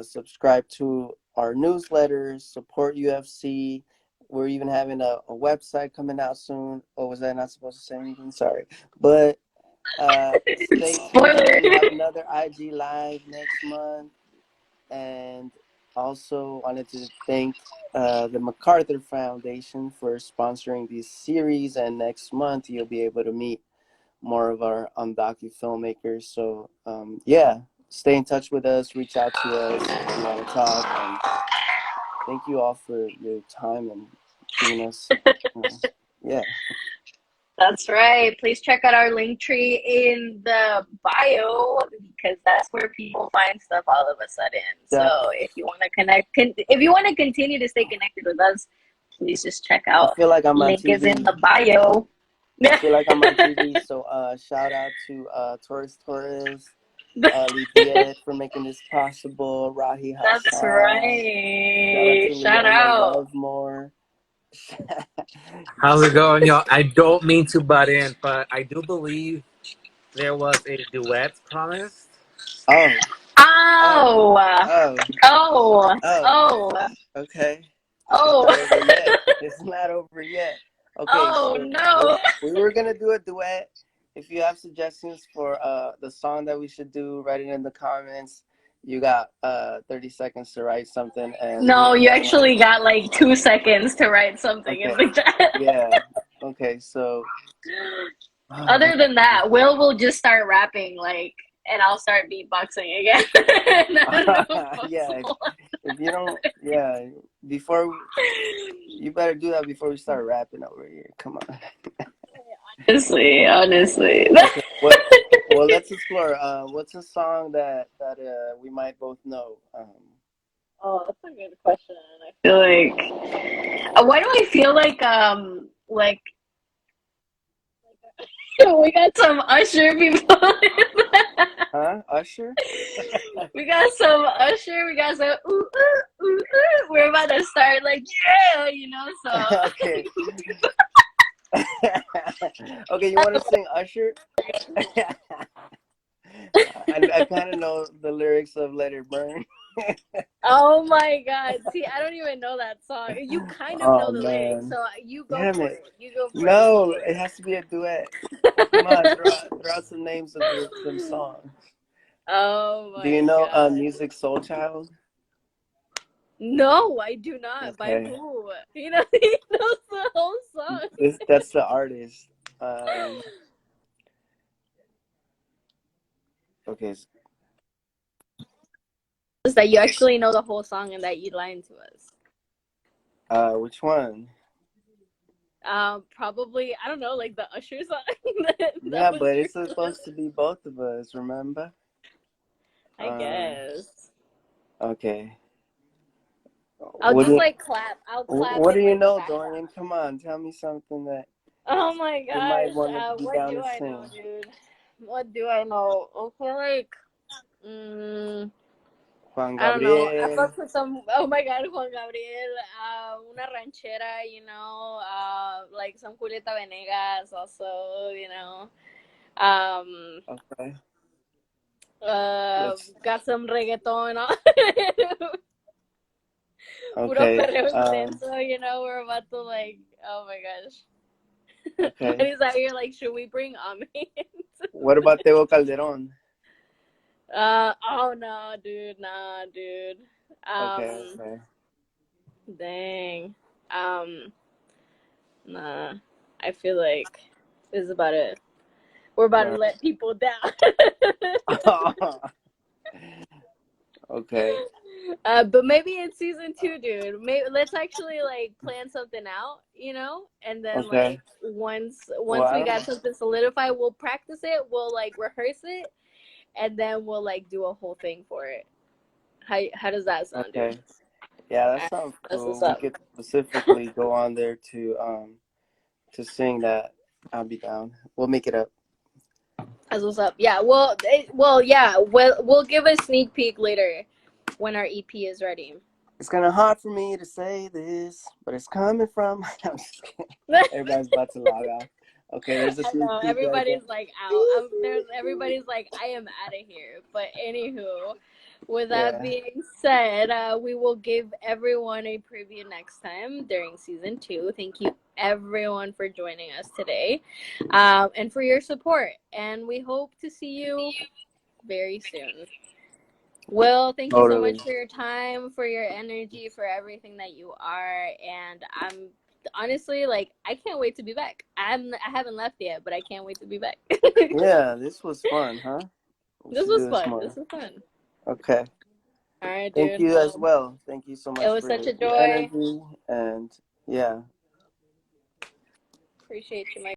Subscribe to our newsletters. Support UFC. We're even having a website coming out soon. Or was I not supposed to say anything? Sorry, but stay tuned. We have another IG live next month, and also wanted to thank the MacArthur Foundation for sponsoring this series. And next month you'll be able to meet more of our Undocu filmmakers. So yeah, stay in touch with us. Reach out to us if you want to talk. And thank you all for your time and giving us. Yeah. That's right. Please check out our link tree in the bio because that's where people find stuff all of a sudden. Yeah. So if you want to connect, if you want to continue to stay connected with us, please just check out. I feel like I'm link on TV. Is in the bio. I feel like I'm on TV. So shout out to Torres, Lydia for making this possible. Rahi Hassan. That's right. Shout out. Love more. How's it going, y'all? I don't mean to butt in, but I do believe there was a duet promised. Oh. Okay. Oh. It's not over yet. Okay. Oh, so no. We were gonna do a duet. If you have suggestions for the song that we should do, write it in the comments. You got 30 seconds to write something. And no, you actually got like 2 seconds to write something in the chat. Yeah. Okay. So. Other than that, Wil will just start rapping and I'll start beatboxing again. Yeah. If you don't, you better do that before we start rapping over here. Come on. Honestly. Okay, well, let's explore. What's a song that we might both know? Oh, that's a good question. I feel like. Why do I feel like we got some Usher people? Huh? Usher? We got some Usher. We got some ooh, ooh, ooh, ooh. We're about to start so. Okay. Okay, you want to sing Usher? I kind of know the lyrics of Let It Burn. Oh my God! See, I don't even know that song. You kind of know the lyrics, so you go for it. You go for it. No, it has to be a duet. Come on, throw out some names of some songs. Oh my God! Do you know Music Soul Child? No, I do not. Okay. By who? He knows the whole song. That's the artist. Okay. Is that you actually know the whole song and that you lied to us? Which one? Probably, I don't know, like the Usher song. Yeah, but it's supposed to be both of us, remember? I guess. Okay. I'll just clap. I'll clap. What do you know, Dorian? Come on, tell me something that. Oh my gosh. Might want to be what do I know, dude? What do I know? Okay, Juan Gabriel. I don't know. I fuck with some. Oh my God, Juan Gabriel. Una ranchera, like some Julieta Venegas, also, Okay. Got some reggaeton. Puro Okay. perreo intenso, we're about to oh my gosh. Okay. And he's out here should we bring Ami? What about Tego Calderon? Oh no, dude, nah, dude. Okay. Dang. Nah. I feel like this is about it. We're about to let people down. Okay. But maybe in season 2, dude. Let's actually plan something out, and then once we got something solidified, we'll practice it. We'll rehearse it, and then we'll do a whole thing for it. How does that sound, dude? Yeah, that sounds cool. We could specifically go on there to sing that. I'll be down. We'll make it up. That's what's up. Yeah. Yeah. We'll give a sneak peek later when our EP is ready. It's kind of hard for me to say this, but it's coming from. I'm just kidding. Everybody's about to log off. Okay, there's a I sneak know peek right there. everybody's like out. Everybody's like, I am out of here. But anywho, with that Yeah. being said, we will give everyone a preview next time during season 2. Thank you everyone for joining us today, and for your support. And we hope to see you very soon. Wil, thank you so much for your time, for your energy, for everything that you are. And I'm honestly like, I can't wait to be back. I haven't left yet, but I can't wait to be back. Yeah, this was fun, huh? We This should was do this fun. more. This was fun. Okay. All right, Thank dude. you as Well, well. Thank you so it much was for such a your joy. energy and yeah. Appreciate you, my